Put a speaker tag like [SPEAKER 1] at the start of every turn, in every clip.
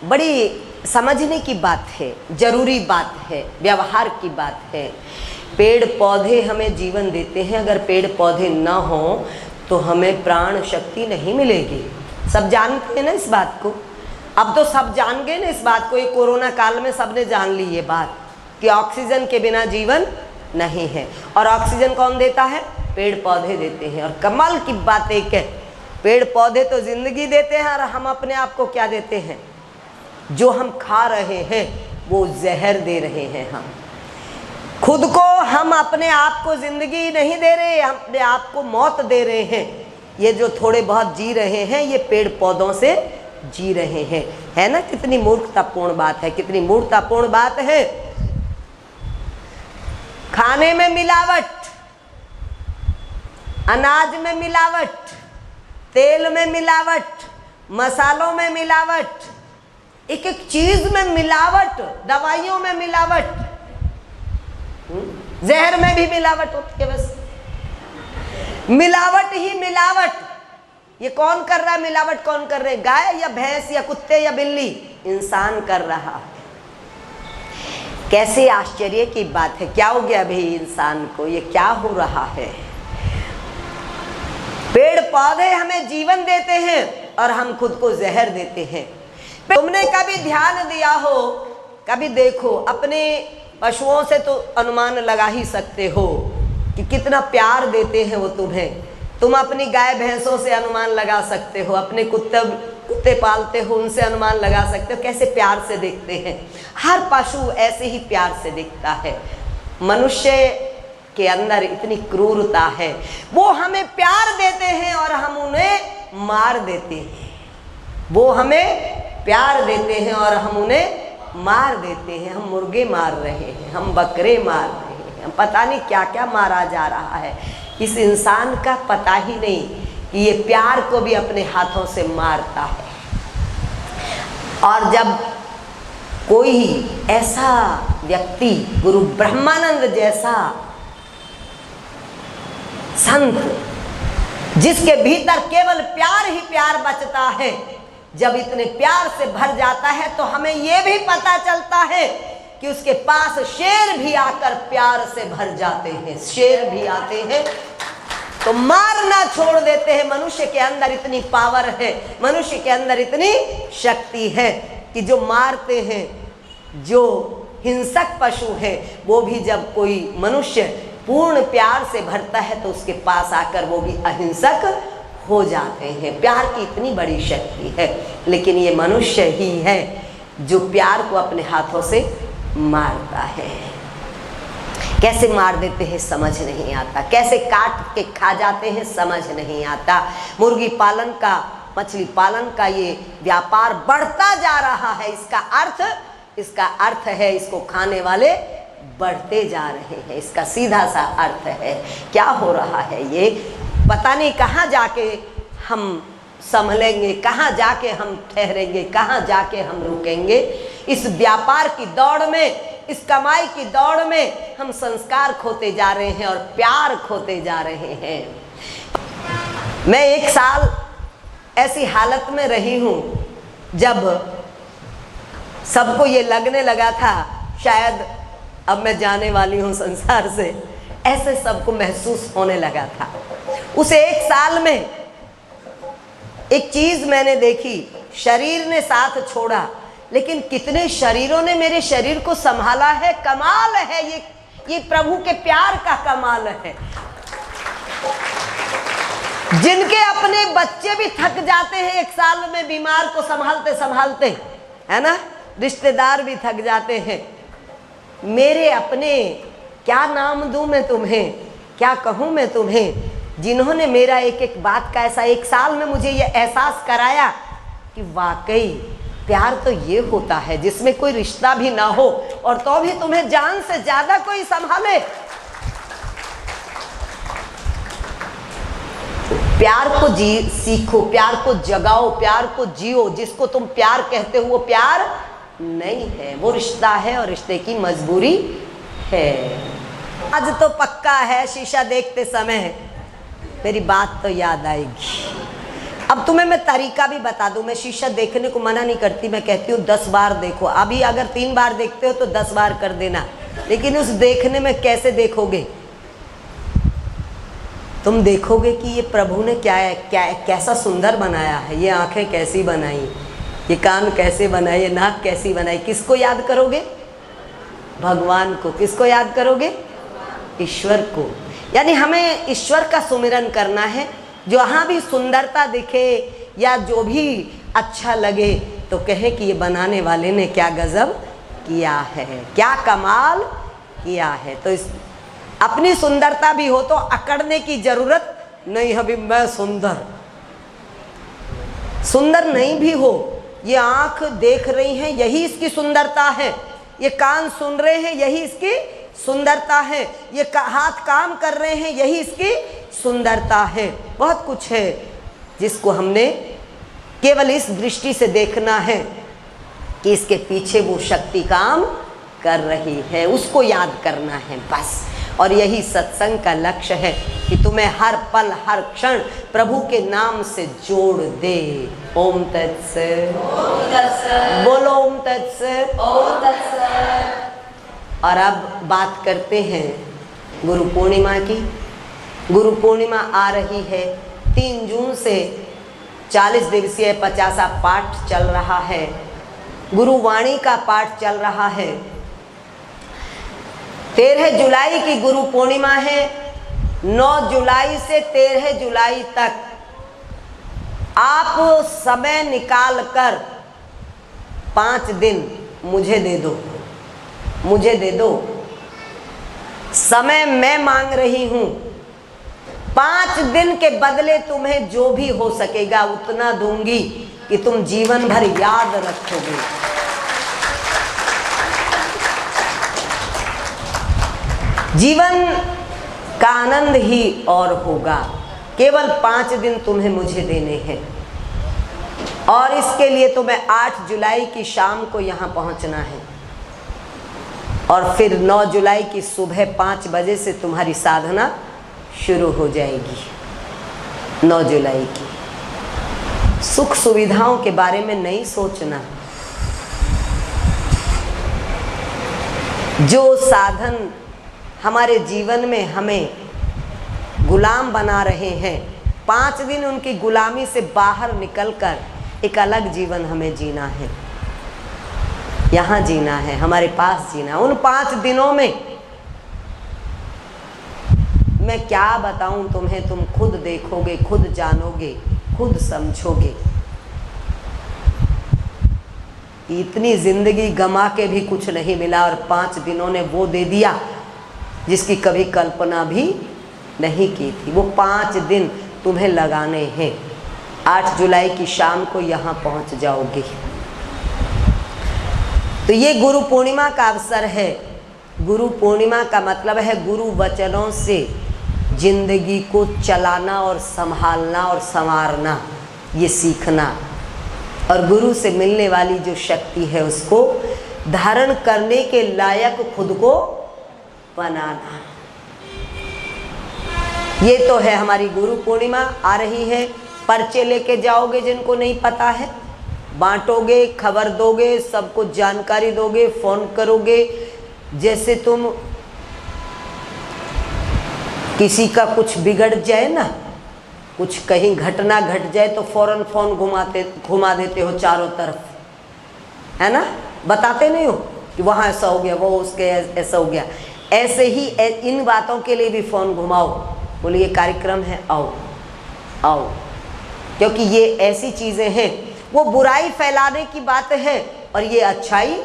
[SPEAKER 1] बड़ी समझने की बात है, जरूरी बात है, व्यवहार की बात है। पेड़ पौधे हमें जीवन देते हैं, अगर पेड़ पौधे ना हो तो हमें प्राण शक्ति नहीं मिलेगी। सब जानते हैं ना इस बात को। अब तो सब जान गए ना इस बात को। ये कोरोना काल में सबने जान ली ये बात कि ऑक्सीजन के बिना जीवन नहीं है। और ऑक्सीजन कौन देता है? पेड़ पौधे देते हैं। और कमाल की बात एक है, पेड़ पौधे तो जिंदगी देते हैं और हम अपने आप को क्या देते हैं? जो हम खा रहे हैं वो जहर दे रहे हैं। हम खुद को, हम अपने आप को जिंदगी नहीं दे रहे, हम अपने आप को मौत दे रहे हैं। ये जो थोड़े बहुत जी रहे हैं ये पेड़ पौधों से जी रहे हैं। है ना? कितनी मूर्खतापूर्ण बात है, कितनी मूर्खतापूर्ण बात है। खाने में मिलावट, अनाज में मिलावट, तेल में मिलावट, मसालों में मिलावट, एक एक चीज में मिलावट, दवाइयों में मिलावट, जहर में भी मिलावट होती है। बस मिलावट ही मिलावट। ये कौन कर रहा है? मिलावट कौन कर रहे हैं? गाय या भैंस या कुत्ते या बिल्ली? इंसान कर रहा है। कैसे आश्चर्य की बात है। क्या हो गया भाई इंसान को? ये क्या हो रहा है? पेड़ पौधे हमें जीवन देते हैं और हम खुद को जहर देते हैं। तुमने कभी ध्यान दिया हो, कभी देखो, अपने पशुओं से तो अनुमान लगा ही सकते हो कि कितना प्यार देते हैं वो तुम्हें। तुम अपनी गाय भैंसों से अनुमान लगा सकते हो, अपने कुत्ते पालते हो उनसे अनुमान लगा सकते हो कैसे प्यार से देखते हैं। हर पशु ऐसे ही प्यार से दिखता है। मनुष्य के अंदर इतनी क्रूरता है, वो हमें प्यार देते हैं और हम उन्हें मार देते हैं। वो हमें प्यार देते हैं और हम उन्हें मार देते हैं। हम मुर्गे मार रहे हैं, हम बकरे मार रहे हैं, हम पता नहीं क्या क्या मारा जा रहा है। इस इंसान का पता ही नहीं कि ये प्यार को भी अपने हाथों से मारता है। और जब कोई ऐसा व्यक्ति, गुरु ब्रह्मानंद जैसा संत, जिसके भीतर केवल प्यार ही प्यार बचता है, जब इतने प्यार से भर जाता है तो हमें यह भी पता चलता है कि उसके पास शेर भी आकर प्यार से भर जाते हैं। शेर भी आते हैं तो मारना छोड़ देते हैं। मनुष्य के अंदर इतनी पावर है, मनुष्य के अंदर इतनी शक्ति है कि जो मारते हैं, जो हिंसक पशु है, वो भी जब कोई मनुष्य पूर्ण प्यार से भरता है तो उसके पास आकर वो भी अहिंसक हो जाते हैं। प्यार की इतनी बड़ी शक्ति है। लेकिन ये मनुष्य ही है जो प्यार को अपने हाथों से मारता है। कैसे मार देते हैं समझ नहीं आता, कैसे काट के खा जाते हैं समझ नहीं आता। मुर्गी पालन का, मछली पालन का ये व्यापार बढ़ता जा रहा है। इसका अर्थ है इसको खाने वाले बढ़ते जा रहे हैं। इसका सीधा सा अर्थ है। क्या हो रहा है ये पता नहीं। कहाँ जाके हम संभलेंगे, कहाँ जाके हम ठहरेंगे, कहाँ जाके हम रुकेंगे। इस व्यापार की दौड़ में, इस कमाई की दौड़ में हम संस्कार खोते जा रहे हैं और प्यार खोते जा रहे हैं। मैं 1 साल ऐसी हालत में रही हूँ जब सबको ये लगने लगा था शायद अब मैं जाने वाली हूँ संसार से। ऐसे सबको महसूस होने लगा था। उस 1 साल में एक चीज मैंने देखी, शरीर ने साथ छोड़ा लेकिन कितने शरीरों ने मेरे शरीर को संभाला है। कमाल है ये प्रभु के प्यार का कमाल है। जिनके अपने बच्चे भी थक जाते हैं 1 साल में बीमार को संभालते संभालते, है ना, रिश्तेदार भी थक जाते हैं। मेरे अपने, क्या नाम दूं मैं तुम्हें, क्या कहूं मैं तुम्हें, जिन्होंने मेरा एक एक बात का ऐसा 1 साल में मुझे ये एहसास कराया कि वाकई प्यार तो ये होता है जिसमें कोई रिश्ता भी ना हो और तो भी तुम्हें जान से ज्यादा कोई संभाले। प्यार को सीखो, प्यार को जगाओ, प्यार को जियो। जिसको तुम प्यार कहते हो वो प्यार नहीं है, वो रिश्ता है और रिश्ते की मजबूरी है। आज तो पक्का है शीशा देखते समय मेरी बात तो याद आएगी। अब तुम्हें मैं तरीका भी बता दूं, मैं शीशा देखने को मना नहीं करती, मैं कहती हूँ 10 बार देखो। अभी अगर 3 बार देखते हो तो 10 बार कर देना, लेकिन उस देखने में कैसे देखोगे? तुम देखोगे कि ये प्रभु ने कैसा सुंदर बनाया है, ये आंखें कैसी बनाई, ये कान कैसे बनाए, ये नाक कैसी बनाई। किसको याद करोगे? भगवान को। किसको याद करोगे? ईश्वर को। यानी हमें ईश्वर का सुमिरन करना है। जहाँ भी सुंदरता दिखे या जो भी अच्छा लगे तो कहे कि ये बनाने वाले ने क्या गजब किया है, क्या कमाल किया है। तो इस अपनी सुंदरता भी हो तो अकड़ने की जरूरत नहीं। अभी मैं सुंदर नहीं भी हो, ये आंख देख रही है यही इसकी सुंदरता है, ये कान सुन रहे हैं यही इसकी सुंदरता है, ये हाथ काम कर रहे हैं यही इसकी सुंदरता है। बहुत कुछ है जिसको हमने केवल इस दृष्टि से देखना है कि इसके पीछे वो शक्ति काम कर रही है, उसको याद करना है बस। और यही सत्संग का लक्ष्य है कि तुम्हें हर पल हर क्षण प्रभु के नाम से जोड़ दे। ओम तत्सत। बोलो ओम तत्सत। और अब बात करते हैं गुरु पूर्णिमा की। गुरु पूर्णिमा आ रही है। 3 जून से 40 दिवसीय 50 पाठ चल रहा है, गुरुवाणी का पाठ चल रहा है। 13 जुलाई की गुरु पूर्णिमा है। 9 जुलाई से 13 जुलाई तक आप समय निकाल कर 5 दिन मुझे दे दो, मुझे दे दो। समय मैं मांग रही हूँ। 5 दिन के बदले तुम्हें जो भी हो सकेगा उतना दूंगी कि तुम जीवन भर याद रखोगे। जीवन का आनंद ही और होगा। केवल 5 दिन तुम्हें मुझे देने हैं और इसके लिए तुम्हें 8 जुलाई की शाम को यहाँ पहुँचना है और फिर 9 जुलाई की सुबह 5 बजे से तुम्हारी साधना शुरू हो जाएगी। 9 जुलाई की सुख सुविधाओं के बारे में नहीं सोचना। जो साधन हमारे जीवन में हमें गुलाम बना रहे हैं, 5 दिन उनकी गुलामी से बाहर निकलकर एक अलग जीवन हमें जीना है। यहाँ जीना है, हमारे पास जीना। उन 5 दिनों में मैं क्या बताऊं तुम्हें, तुम खुद देखोगे, खुद जानोगे, खुद समझोगे। इतनी जिंदगी गमा के भी कुछ नहीं मिला और 5 दिनों ने वो दे दिया जिसकी कभी कल्पना भी नहीं की थी। वो 5 दिन तुम्हें लगाने हैं। 8 जुलाई की शाम को यहाँ पहुँच जाओगे। तो ये गुरु पूर्णिमा का अवसर है। गुरु पूर्णिमा का मतलब है गुरु वचनों से जिंदगी को चलाना और संभालना और संवारना, ये सीखना। और गुरु से मिलने वाली जो शक्ति है उसको धारण करने के लायक खुद को बनाना। ये तो है हमारी गुरु पूर्णिमा आ रही है। पर्चे लेके जाओगे, जिनको नहीं पता है बांटोगे, खबर दोगे, सबको जानकारी दोगे, फोन करोगे। जैसे तुम किसी का कुछ बिगड़ जाए ना, कुछ कहीं घटना घट जाए तो फौरन फोन घुमा देते हो चारों तरफ, है ना? बताते नहीं हो कि वहाँ ऐसा हो गया, वो उसके ऐसा हो गया। ऐसे ही इन बातों के लिए भी फ़ोन घुमाओ, बोले ये कार्यक्रम है, आओ आओ। क्योंकि ये ऐसी चीज़ें हैं, वो बुराई फैलाने की बात है और ये अच्छाई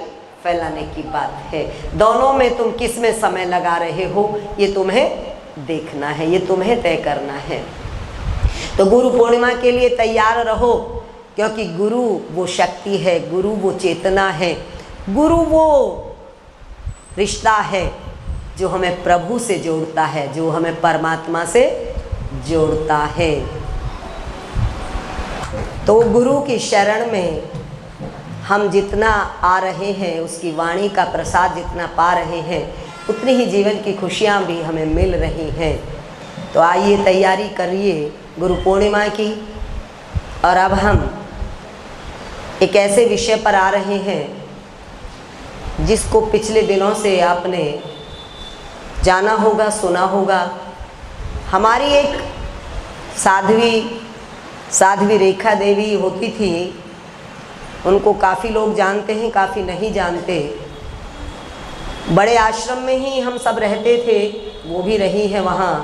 [SPEAKER 1] फैलाने की बात है। दोनों में तुम किस में समय लगा रहे हो ये तुम्हें देखना है, ये तुम्हें तय करना है। तो गुरु पूर्णिमा के लिए तैयार रहो, क्योंकि गुरु वो शक्ति है, गुरु वो चेतना है, गुरु वो रिश्ता है जो हमें प्रभु से जोड़ता है, जो हमें परमात्मा से जोड़ता है। तो गुरु की शरण में हम जितना आ रहे हैं, उसकी वाणी का प्रसाद जितना पा रहे हैं, उतनी ही जीवन की खुशियाँ भी हमें मिल रही हैं। तो आइए तैयारी करिए गुरु पूर्णिमा की। और अब हम एक ऐसे विषय पर आ रहे हैं जिसको पिछले दिनों से आपने जाना होगा, सुना होगा। हमारी एक साध्वी रेखा देवी होती थी, उनको काफ़ी लोग जानते हैं, काफ़ी नहीं जानते। बड़े आश्रम में ही हम सब रहते थे, वो भी रही है वहाँ।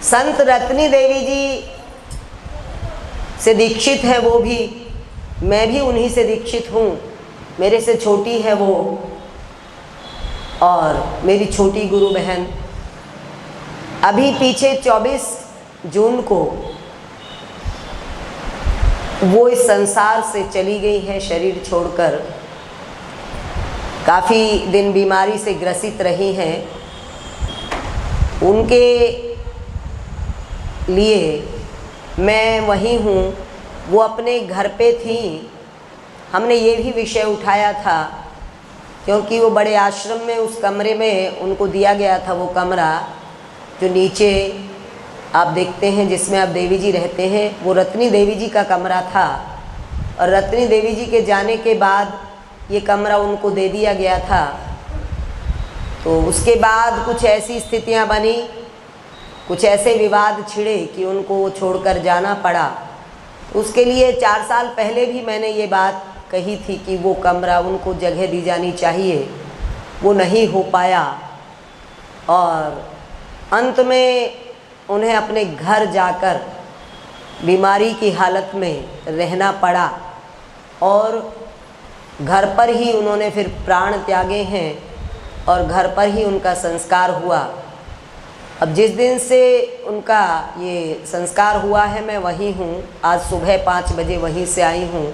[SPEAKER 1] संत रत्नी देवी जी से दीक्षित है वो भी, मैं भी उन्हीं से दीक्षित हूँ। मेरे से छोटी है वो और मेरी छोटी गुरु बहन। अभी पीछे 24 जून को वो इस संसार से चली गई है, शरीर छोड़कर। काफ़ी दिन बीमारी से ग्रसित रही हैं। उनके लिए मैं वहीं हूँ, वो अपने घर पे थी। हमने ये भी विषय उठाया था क्योंकि वो बड़े आश्रम में उस कमरे में उनको दिया गया था, वो कमरा जो नीचे आप देखते हैं जिसमें आप देवी जी रहते हैं, वो रत्नी देवी जी का कमरा था। और रत्नी देवी जी के जाने के बाद ये कमरा उनको दे दिया गया था। तो उसके बाद कुछ ऐसी स्थितियां बनी, कुछ ऐसे विवाद छिड़े कि उनको छोड़कर जाना पड़ा। उसके लिए 4 साल पहले भी मैंने ये बात कही थी कि वो कमरा उनको जगह दी जानी चाहिए, वो नहीं हो पाया। और अंत में उन्हें अपने घर जाकर बीमारी की हालत में रहना पड़ा और घर पर ही उन्होंने फिर प्राण त्यागे हैं और घर पर ही उनका संस्कार हुआ। अब जिस दिन से उनका ये संस्कार हुआ है मैं वहीं हूँ। आज सुबह 5 बजे वहीं से आई हूँ।